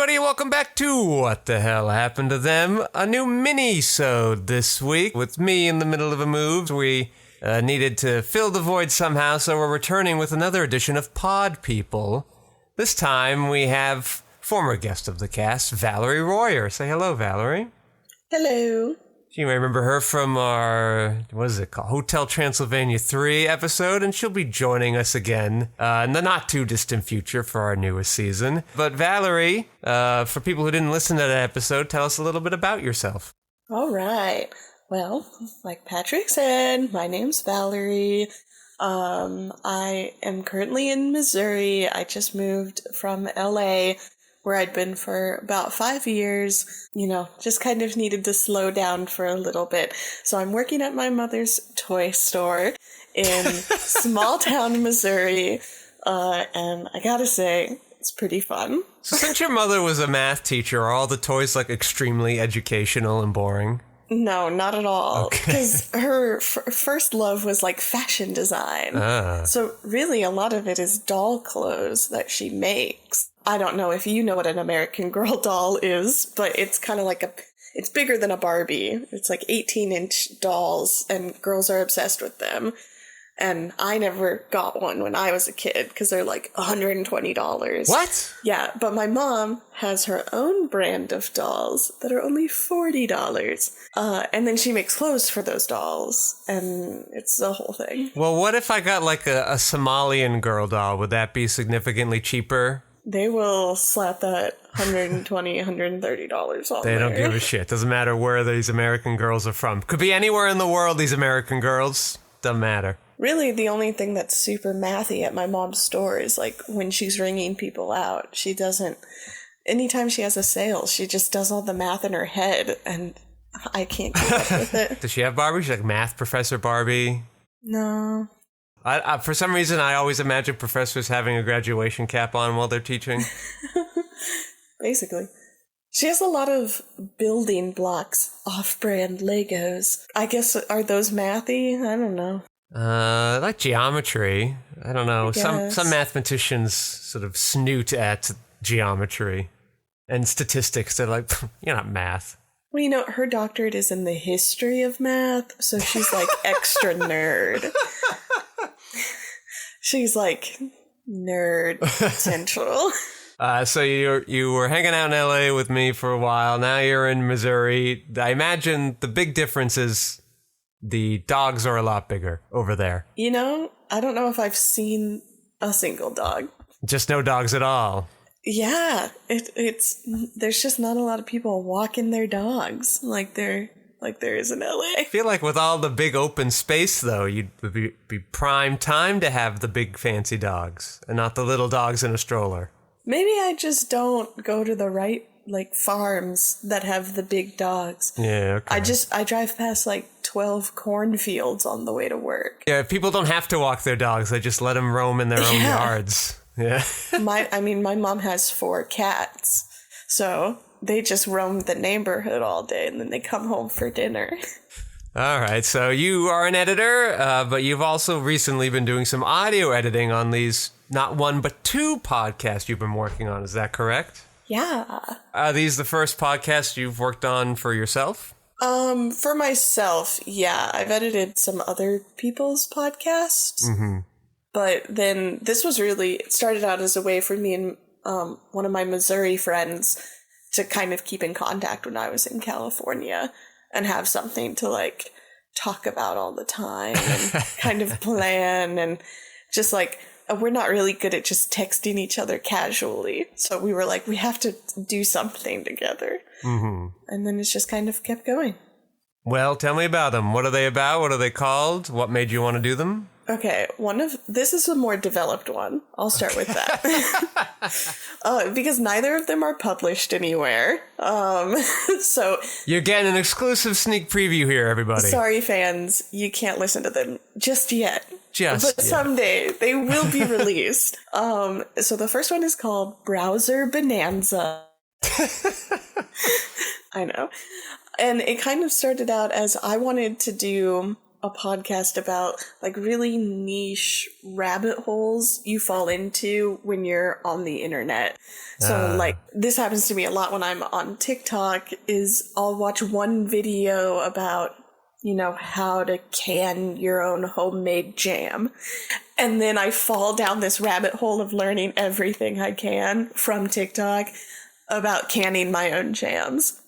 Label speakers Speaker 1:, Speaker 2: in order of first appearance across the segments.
Speaker 1: everybody, welcome back to What the Hell Happened to Them, a new mini-sode this week. With me in the middle of a move, we needed to fill the void somehow, so we're returning with another edition of Pod People. This time we have former guest of the cast, Valerie Royer. Say hello, Valerie.
Speaker 2: Hello.
Speaker 1: You may remember her from our, what is it called, Hotel Transylvania 3 episode, and she'll be joining us again in the not-too-distant future for our newest season. But Valerie, for people who didn't listen to that episode, tell us a little bit about yourself.
Speaker 2: All right. Well, like Patrick said, my name's Valerie. I am currently in Missouri. I just moved from LA, where I'd been for about 5 years, just kind of needed to slow down for a little bit. So I'm working at my mother's toy store in small town Missouri, and I gotta say, it's pretty fun.
Speaker 1: So since your mother was a math teacher, are all the toys like extremely educational and boring?
Speaker 2: No, not at all.
Speaker 1: Okay.
Speaker 2: Because her first love was like fashion design. So really a lot of it is doll clothes that she makes. I don't know if you know what an American Girl doll is, but it's kind of like it's bigger than a Barbie. It's like 18-inch dolls, and girls are obsessed with them. And I never got one when I was a kid because they're like $120.
Speaker 1: What?
Speaker 2: Yeah, but my mom has her own brand of dolls that are only $40. And then she makes clothes for those dolls, and it's the whole thing.
Speaker 1: Well, what if I got like a Somalian girl doll? Would that be significantly cheaper?
Speaker 2: They will slap that $120, $130 on
Speaker 1: They don't
Speaker 2: there.
Speaker 1: give a shit. Doesn't matter where these American girls are from. Could be anywhere in the world, these American girls. Doesn't matter.
Speaker 2: Really, the only thing that's super mathy at my mom's store is like when she's ringing people out. She doesn't, anytime she has a sale, she just does all the math in her head, and I can't keep up with it.
Speaker 1: Does she have Barbie? She's like Math Professor Barbie?
Speaker 2: No.
Speaker 1: I for some reason, I always imagine professors having a graduation cap on while they're teaching.
Speaker 2: Basically. She has a lot of building blocks, off-brand Legos. I guess, are those mathy? I don't know.
Speaker 1: Like geometry. I don't know.
Speaker 2: I
Speaker 1: Some mathematicians sort of snoot at geometry and statistics. They're like, you're not math.
Speaker 2: Well, her doctorate is in the history of math, so she's like extra nerd. She's like nerd central.
Speaker 1: So you were hanging out in LA with me for a while. Now you're in Missouri. I imagine the big difference is the dogs are a lot bigger over there.
Speaker 2: I don't know if I've seen a single dog.
Speaker 1: Just no dogs at all.
Speaker 2: Yeah, there's just not a lot of people walking their dogs like there is in LA.
Speaker 1: I feel like with all the big open space, though, you'd be prime time to have the big fancy dogs and not the little dogs in a stroller.
Speaker 2: Maybe I just don't go to the right farms that have the big dogs.
Speaker 1: Yeah, okay.
Speaker 2: I drive past 12 cornfields on the way to work.
Speaker 1: Yeah, people don't have to walk their dogs. They just let them roam in their own yards. Yeah.
Speaker 2: My mom has 4 cats, so they just roam the neighborhood all day, and then they come home for dinner.
Speaker 1: All right, so you are an editor, but you've also recently been doing some audio editing on these not 1 but 2 podcasts you've been working on. Is that correct?
Speaker 2: Yeah.
Speaker 1: Are these the first podcasts you've worked on for yourself?
Speaker 2: For myself, yeah. I've edited some other people's podcasts. Mm-hmm. But then this was it started out as a way for me and one of my Missouri friends to kind of keep in contact when I was in California and have something to talk about all the time and kind of plan, and just we're not really good at just texting each other casually. So we were we have to do something together. Mm-hmm. And then it's just kind of kept going.
Speaker 1: Well, tell me about them. What are they about? What are they called? What made you want to do them?
Speaker 2: Okay, this is a more developed one. I'll start with that. Because neither of them are published anywhere. So
Speaker 1: you're getting an exclusive sneak preview here, everybody.
Speaker 2: Sorry, fans, you can't listen to them just yet. But someday they will be released. So the first one is called Browser Bananza. I know. And it kind of started out as I wanted to do a podcast about like really niche rabbit holes you fall into when you're on the internet. So like this happens to me a lot when I'm on TikTok is I'll watch one video about, you know, how to can your own homemade jam. And then I fall down this rabbit hole of learning everything I can from TikTok about canning my own jams.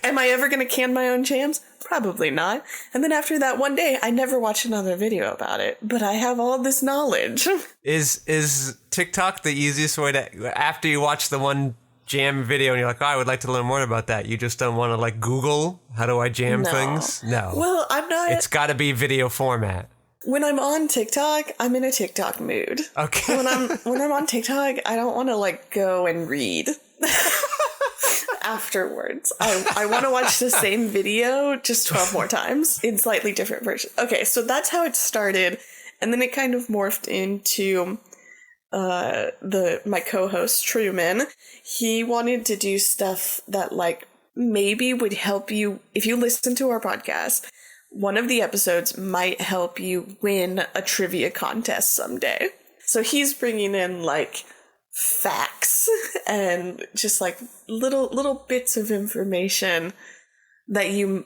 Speaker 2: Am I ever going to can my own jams? Probably not. And then after that one day, I never watched another video about it, but I have all this knowledge.
Speaker 1: Is TikTok the easiest way to, after you watch the one jam video and you're like, oh, I would like to learn more about that, you just don't want to like Google, how do I jam things? No.
Speaker 2: Well, I'm not.
Speaker 1: It's got to be video format.
Speaker 2: When I'm on TikTok, I'm in a TikTok mood.
Speaker 1: Okay.
Speaker 2: When I'm on TikTok, I don't want to like go and read afterwards. I want to watch the same video just 12 more times in slightly different versions. Okay, so that's how it started, and then it kind of morphed into my co-host Truman. He wanted to do stuff that like maybe would help you if you listen to our podcast. One of the episodes might help you win a trivia contest someday. So he's bringing in like facts and just like little bits of information that you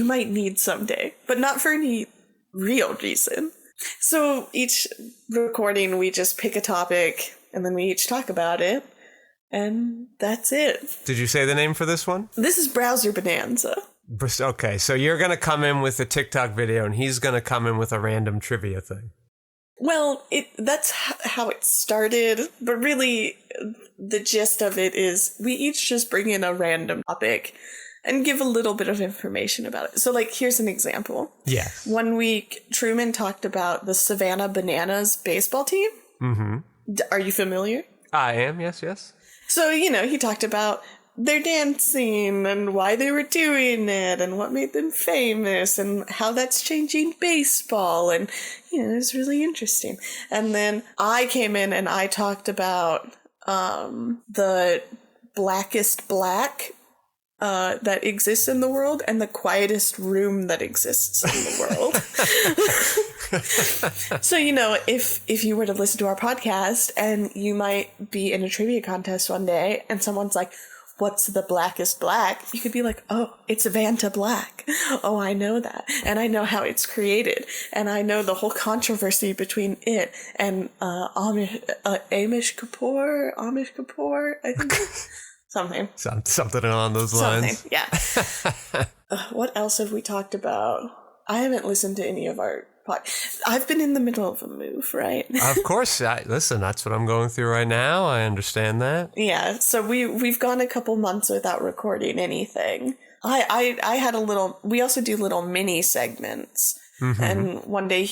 Speaker 2: might need someday, but not for any real reason. So each recording we just pick a topic and then we each talk about it, and that's it.
Speaker 1: Did you say the name for this one?
Speaker 2: This is Browser Bananza.
Speaker 1: Okay, so you're going to come in with a TikTok video and he's going to come in with a random trivia thing.
Speaker 2: Well, that's how it started, but really the gist of it is we each just bring in a random topic and give a little bit of information about it. So, like, here's an example.
Speaker 1: Yeah.
Speaker 2: One week, Truman talked about the Savannah Bananas baseball team. Mm-hmm. Are you familiar?
Speaker 1: I am, yes.
Speaker 2: So, you know, he talked about their dancing and why they were doing it and what made them famous and how that's changing baseball. And, you know, it was really interesting. And then I came in and I talked about the blackest black that exists in the world and the quietest room that exists in the world. So, you know, if you were to listen to our podcast and you might be in a trivia contest one day and someone's like, what's the blackest black? You could be like, oh, it's Vanta Black. Oh, I know that. And I know how it's created. And I know the whole controversy between it and Amish Kapoor, I think. Something.
Speaker 1: Something along those lines.
Speaker 2: Something, yeah. What else have we talked about? I haven't listened to any of our I've been in the middle of a move, right?
Speaker 1: Of course. Listen, that's what I'm going through right now. I understand that.
Speaker 2: Yeah, so we've gone a couple months without recording anything. I had a little... We also do little mini segments. Mm-hmm. And one day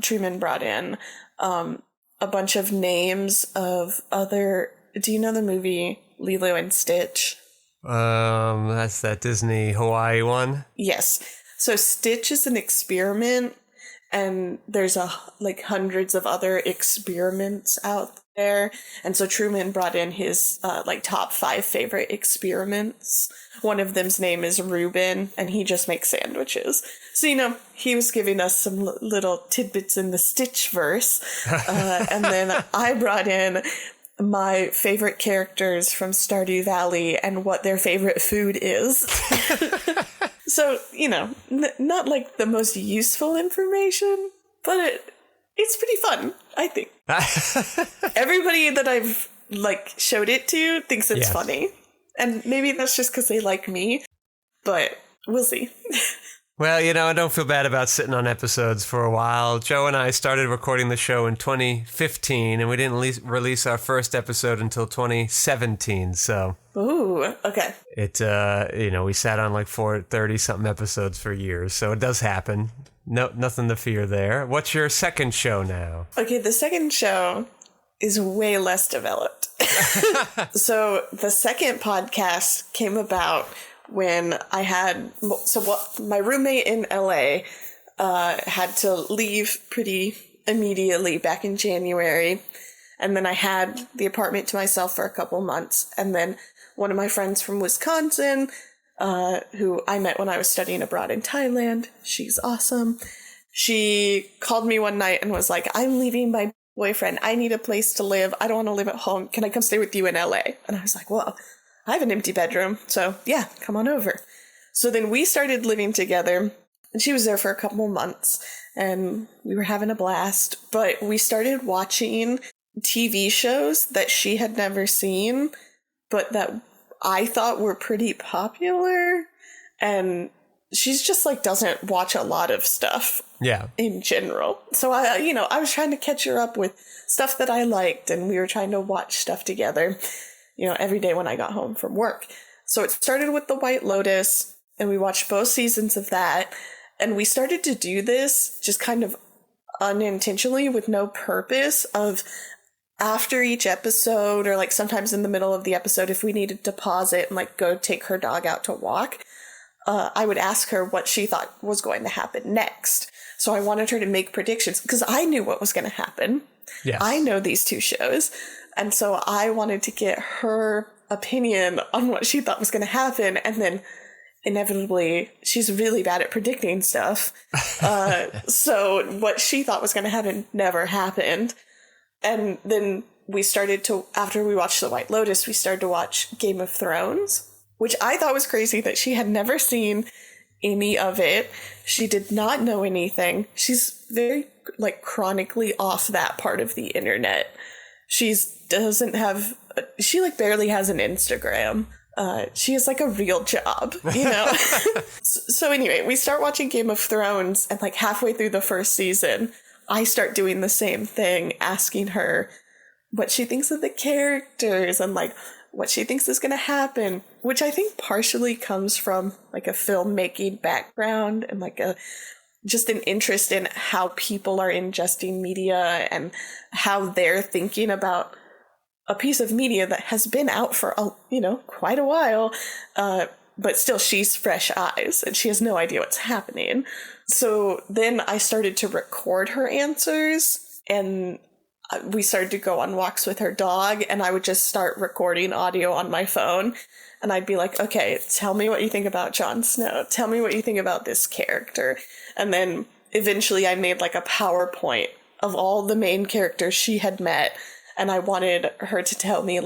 Speaker 2: Truman brought in a bunch of names of other... Do you know the movie Lilo and Stitch?
Speaker 1: That's that Disney Hawaii one?
Speaker 2: Yes. So Stitch is an experiment, and there's like hundreds of other experiments out there. And so Truman brought in his like top 5 favorite experiments. One of them's name is Reuben, and he just makes sandwiches. So, you know, he was giving us some little tidbits in the Stitch verse. And then I brought in my favorite characters from Stardew Valley and what their favorite food is. So, you know, not like the most useful information, but it's pretty fun, I think. Everybody that I've like showed it to thinks it's funny. And maybe that's just because they like me, but we'll see.
Speaker 1: Well, you know, I don't feel bad about sitting on episodes for a while. Joe and I started recording the show in 2015, and we didn't release our first episode until 2017, so...
Speaker 2: Ooh, okay.
Speaker 1: It, you know, we sat on like 30-something episodes for years, so it does happen. No, nothing to fear there. What's your second show now?
Speaker 2: Okay, the second show is way less developed. So the second podcast came about when I had... my roommate in LA had to leave pretty immediately back in January. And then I had the apartment to myself for a couple months. And then one of my friends from Wisconsin who I met when I was studying abroad in Thailand. She's awesome. She called me one night and was like, I'm leaving my boyfriend. I need a place to live. I don't want to live at home. Can I come stay with you in LA? And I was like, well, I have an empty bedroom. So yeah, come on over. So then we started living together, and she was there for a couple months, and we were having a blast. But we started watching TV shows that she had never seen, but that I thought were pretty popular. And she's just like doesn't watch a lot of stuff in general. So I was trying to catch her up with stuff that I liked, and we were trying to watch stuff together, every day when I got home from work. So it started with The White Lotus, and we watched both seasons of that. And we started to do this just kind of unintentionally with no purpose of after each episode, or like sometimes in the middle of the episode, if we needed to pause it and like go take her dog out to walk, I would ask her what she thought was going to happen next. So I wanted her to make predictions because I knew what was going to happen. Yes. I know these two shows. And so I wanted to get her opinion on what she thought was going to happen. And then inevitably, she's really bad at predicting stuff. So what she thought was going to happen never happened. And then we started to, after we watched The White Lotus, we started to watch Game of Thrones, which I thought was crazy that she had never seen any of it. She did not know anything. She's very, chronically off that part of the internet. She barely has an Instagram. She has a real job, So anyway, we start watching Game of Thrones, and halfway through the first season, I start doing the same thing, asking her what she thinks of the characters and what she thinks is going to happen, which I think partially comes from a filmmaking background and just an interest in how people are ingesting media and how they're thinking about a piece of media that has been out for, quite a while, but still she's fresh eyes and she has no idea what's happening. So then I started to record her answers, and we started to go on walks with her dog, and I would just start recording audio on my phone, and I'd be like, okay, tell me what you think about Jon Snow. Tell me what you think about this character. And then eventually I made a PowerPoint of all the main characters she had met, and I wanted her to tell me,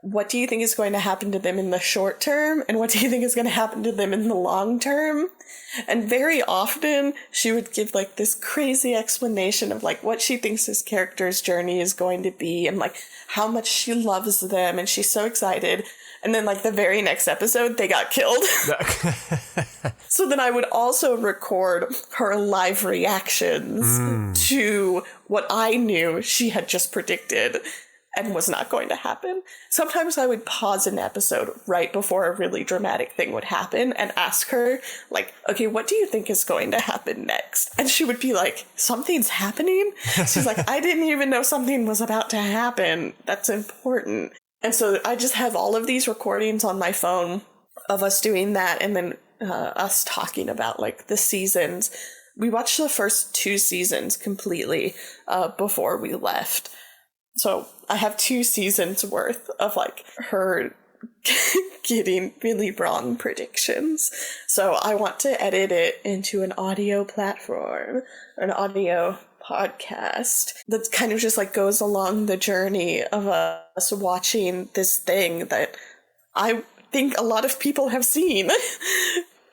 Speaker 2: what do you think is going to happen to them in the short term? And what do you think is going to happen to them in the long term? And very often she would give this crazy explanation of what she thinks this character's journey is going to be and how much she loves them. And she's so excited. And then the very next episode, they got killed. So then I would also record her live reactions to what I knew she had just predicted and was not going to happen. Sometimes I would pause an episode right before a really dramatic thing would happen and ask her, okay, what do you think is going to happen next? And she would be like, something's happening? She's like, I didn't even know something was about to happen. That's important. And so I just have all of these recordings on my phone of us doing that, and then us talking about the seasons. We watched the first 2 seasons completely before we left. So I have 2 seasons worth of her getting really wrong predictions. So I want to edit it into an audio platform, or an audio podcast that kind of just goes along the journey of us watching this thing that I think a lot of people have seen.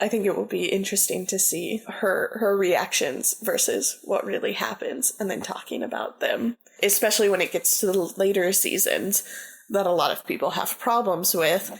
Speaker 2: I think it will be interesting to see her reactions versus what really happens, and then talking about them, especially when it gets to the later seasons that a lot of people have problems with,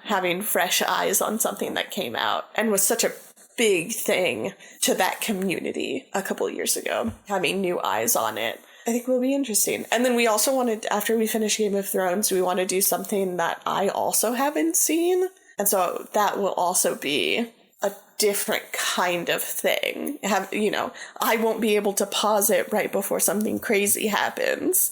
Speaker 2: having fresh eyes on something that came out and was such a big thing to that community a couple years ago, having new eyes on it. I think will be interesting. And then we also wanted, after we finish Game of Thrones, we want to do something that I also haven't seen. And so that will also be a different kind of thing. I won't be able to pause it right before something crazy happens.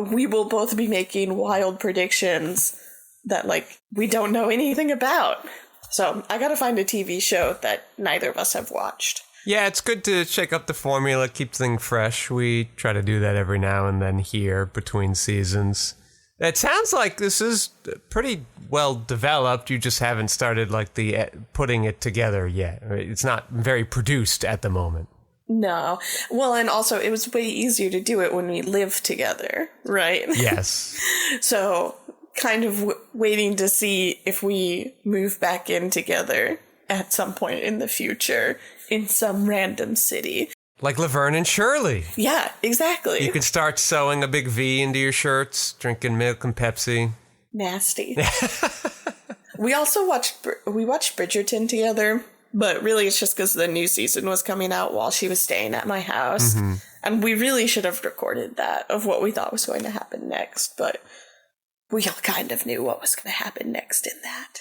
Speaker 2: We will both be making wild predictions that we don't know anything about. So I gotta find a TV show that neither of us have watched.
Speaker 1: Yeah, it's good to shake up the formula, keep things fresh. We try to do that every now and then here between seasons. It sounds like this is pretty well developed. You just haven't started like the putting it together yet. It's not very produced at the moment.
Speaker 2: No. Well, and also it was way easier to do it when we lived together, right?
Speaker 1: Yes.
Speaker 2: So kind of waiting to see if we move back in together at some point in the future in some random city.
Speaker 1: Like Laverne and Shirley.
Speaker 2: Yeah, exactly.
Speaker 1: You could start sewing a big V into your shirts, drinking milk and Pepsi.
Speaker 2: Nasty. We also watched Bridgerton together, but really it's just because the new season was coming out while she was staying at my house. Mm-hmm. And we really should have recorded that of what we thought was going to happen next, but we all kind of knew what was going to happen next in that.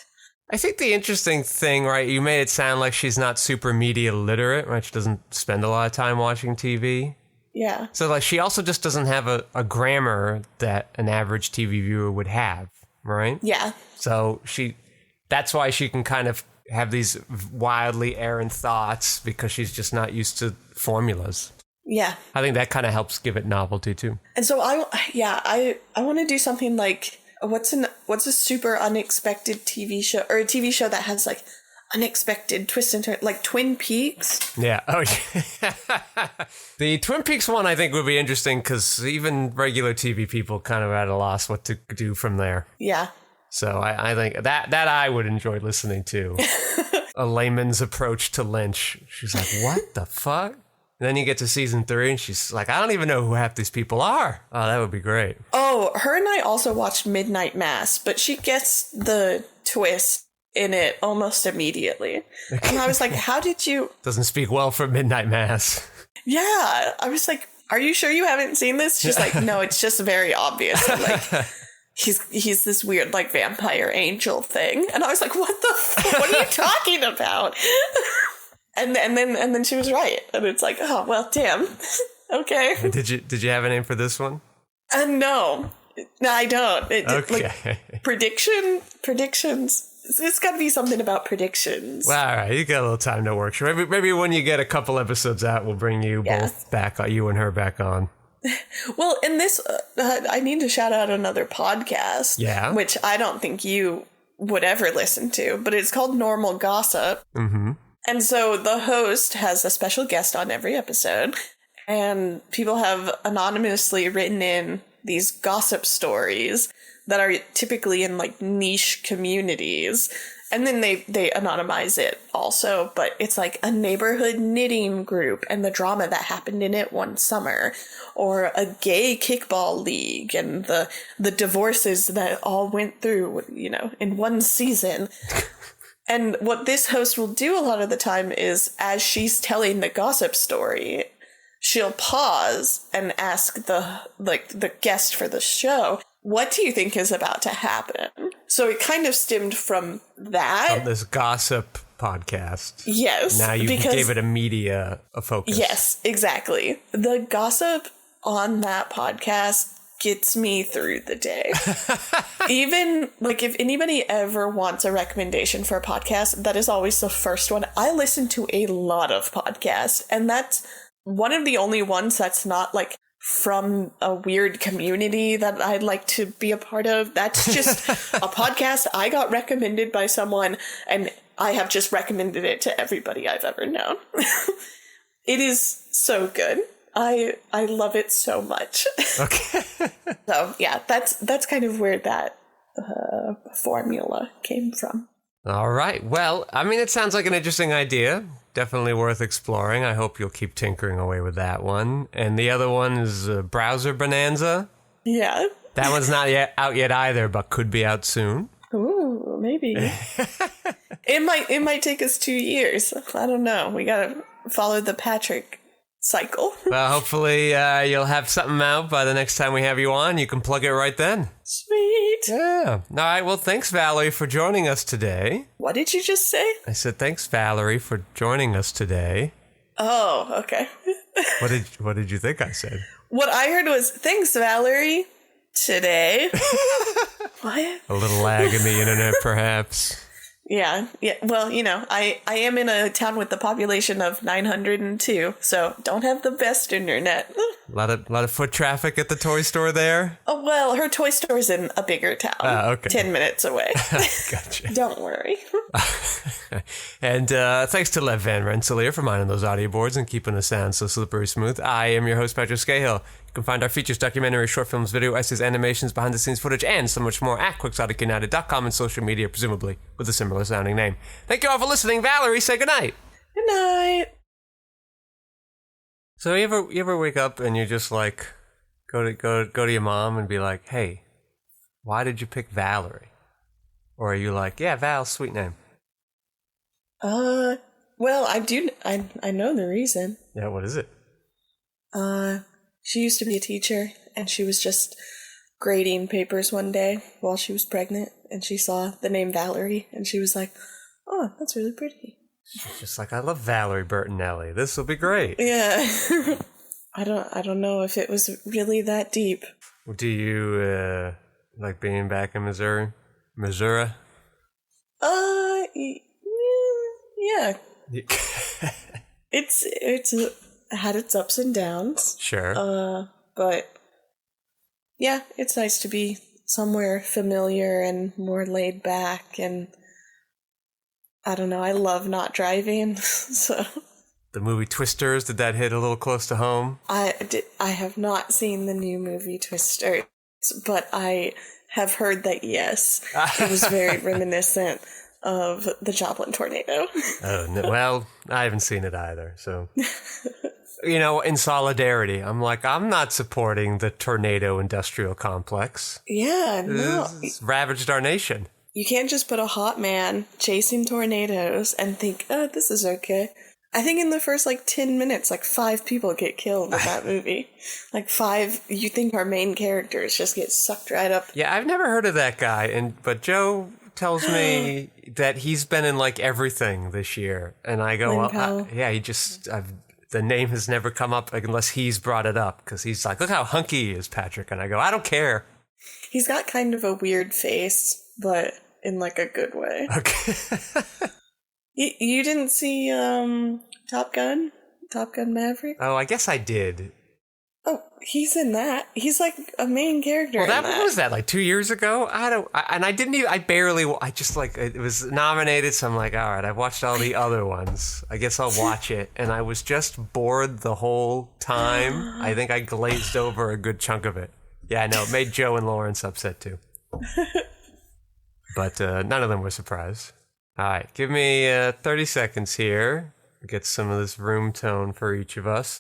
Speaker 1: I think the interesting thing, right, you made it sound like she's not super media literate, right? She doesn't spend a lot of time watching TV.
Speaker 2: Yeah.
Speaker 1: So, like, she also just doesn't have a grammar that an average TV viewer would have, right?
Speaker 2: Yeah.
Speaker 1: So that's why she can kind of have these wildly errant thoughts, because she's just not used to formulas.
Speaker 2: Yeah.
Speaker 1: I think that kind of helps give it novelty, too.
Speaker 2: And so I want to do something like, what's a super unexpected TV show, or a TV show that has like unexpected twists and turns, like Twin Peaks?
Speaker 1: Yeah. Oh, yeah. The Twin Peaks one I think would be interesting because even regular TV people kind of at a loss what to do from there.
Speaker 2: Yeah.
Speaker 1: So I think that I would enjoy listening to. A layman's approach to Lynch. She's like, what the fuck? And then you get to season 3 and she's like, I don't even know who half these people are. Oh, that would be great.
Speaker 2: Oh, her and I also watched Midnight Mass, but she gets the twist in it almost immediately. And I was like, how did you...
Speaker 1: Doesn't speak well for Midnight Mass.
Speaker 2: Yeah. I was like, are you sure you haven't seen this? She's like, no, it's just very obvious. And like, he's this weird like vampire angel thing. And I was like, what are you talking about? And then she was right. And it's like, oh, well, damn. Okay.
Speaker 1: Did you have a name for this one?
Speaker 2: No, I don't.
Speaker 1: Okay.
Speaker 2: Like, predictions. It's got to be something about predictions.
Speaker 1: Well, all right. You got a little time to work. Maybe when you get a couple episodes out, we'll bring you both back, you and her back on.
Speaker 2: Well, in this, I need to shout out another podcast.
Speaker 1: Yeah.
Speaker 2: Which I don't think you would ever listen to, but it's called Normal Gossip. Mm-hmm. And so the host has a special guest on every episode, and people have anonymously written in these gossip stories that are typically in like niche communities. And then they anonymize it also, but it's like a neighborhood knitting group and the drama that happened in it one summer, or a gay kickball league and the divorces that all went through, in one season. And what this host will do a lot of the time is, as she's telling the gossip story, she'll pause and ask the guest for the show, what do you think is about to happen? So it kind of stemmed from that.
Speaker 1: From this gossip podcast.
Speaker 2: Yes.
Speaker 1: Now you gave it a focus.
Speaker 2: Yes, exactly. The gossip on that podcast gets me through the day. Even, like, if anybody ever wants a recommendation for a podcast, that is always the first one. I listen to a lot of podcasts, and that's one of the only ones that's not, like, from a weird community that I'd like to be a part of. That's just a podcast I got recommended by someone, and I have just recommended it to everybody I've ever known. It is so good. I love it so much.
Speaker 1: Okay.
Speaker 2: So yeah, that's kind of where that formula came from.
Speaker 1: All right. Well, I mean, it sounds like an interesting idea. Definitely worth exploring. I hope you'll keep tinkering away with that one. And the other one is Browser Bananza.
Speaker 2: Yeah.
Speaker 1: That one's not out yet either, but could be out soon.
Speaker 2: Ooh, maybe. It might take us 2 years. I don't know. We gotta follow the Patrick cycle.
Speaker 1: Well, hopefully you'll have something out by the next time we have you on. You can plug it right then.
Speaker 2: Sweet.
Speaker 1: Yeah. All right. Well, thanks, Valerie, for joining us today.
Speaker 2: What did you just say?
Speaker 1: I said thanks, Valerie, for joining us today.
Speaker 2: Oh, okay.
Speaker 1: What did you think I said?
Speaker 2: What I heard was, thanks, Valerie, today. What?
Speaker 1: A little lag in the internet, perhaps.
Speaker 2: Yeah. Well, I am in a town with the population of 902, so don't have the best internet.
Speaker 1: A lot of foot traffic at the toy store there?
Speaker 2: Oh, well, her toy store's in a bigger town.
Speaker 1: Okay.
Speaker 2: 10 minutes away.
Speaker 1: Gotcha.
Speaker 2: Don't worry.
Speaker 1: And thanks to Lev Van Rensselaer for minding those audio boards and keeping the sound so slippery smooth. I am your host, Patrick Skeyhill. You can find our features, documentaries, short films, video essays, animations, behind-the-scenes footage, and so much more at quixoticunited.com and social media, presumably with a similar sounding name. Thank you all for listening. Valerie, say goodnight.
Speaker 2: Good night.
Speaker 1: So you ever wake up and you just like go to your mom and be like, hey, why did you pick Valerie? Or are you like, yeah, Val, sweet name?
Speaker 2: Well, I know the reason.
Speaker 1: Yeah, what is it?
Speaker 2: She used to be a teacher, and she was just grading papers one day while she was pregnant, and she saw the name Valerie, and she was like, oh, that's really pretty.
Speaker 1: She's just like, I love Valerie Bertinelli. This will be great.
Speaker 2: Yeah. I don't know if it was really that deep.
Speaker 1: Do you, like being back in Missouri?
Speaker 2: Yeah. It's had its ups and downs.
Speaker 1: Sure.
Speaker 2: But yeah, it's nice to be somewhere familiar and more laid back, and I don't know, I love not driving, so.
Speaker 1: The movie Twisters, did that hit a little close to home?
Speaker 2: I have not seen the new movie Twisters, but I have heard that, yes, it was very reminiscent of the Joplin tornado.
Speaker 1: Oh, no, well, I haven't seen it either, so. In solidarity, I'm like, I'm not supporting the tornado industrial complex.
Speaker 2: Yeah, no.
Speaker 1: It's ravaged our nation.
Speaker 2: You can't just put a hot man chasing tornadoes and think, oh, this is okay. I think in the first, 10 minutes, 5 people get killed in that movie. 5, you think our main characters just get sucked right up.
Speaker 1: Yeah, I've never heard of that guy, but Joe tells me that he's been in, everything this year. And I go, well, the name has never come up unless he's brought it up, because he's like, look how hunky he is, Patrick. And I go, I don't care.
Speaker 2: He's got kind of a weird face, but in a good way. Okay. You didn't see Top Gun Maverick?
Speaker 1: Oh, I guess I did.
Speaker 2: Oh, he's in that. He's a main character.
Speaker 1: Well, what was that? 2 years ago? It was nominated, so I'm like, all right, I've watched all the other ones. I guess I'll watch it. And I was just bored the whole time. I think I glazed over a good chunk of it. Yeah, I know. It made Joe and Lawrence upset too. But none of them were surprised. All right, give me 30 seconds here. Get some of this room tone for each of us.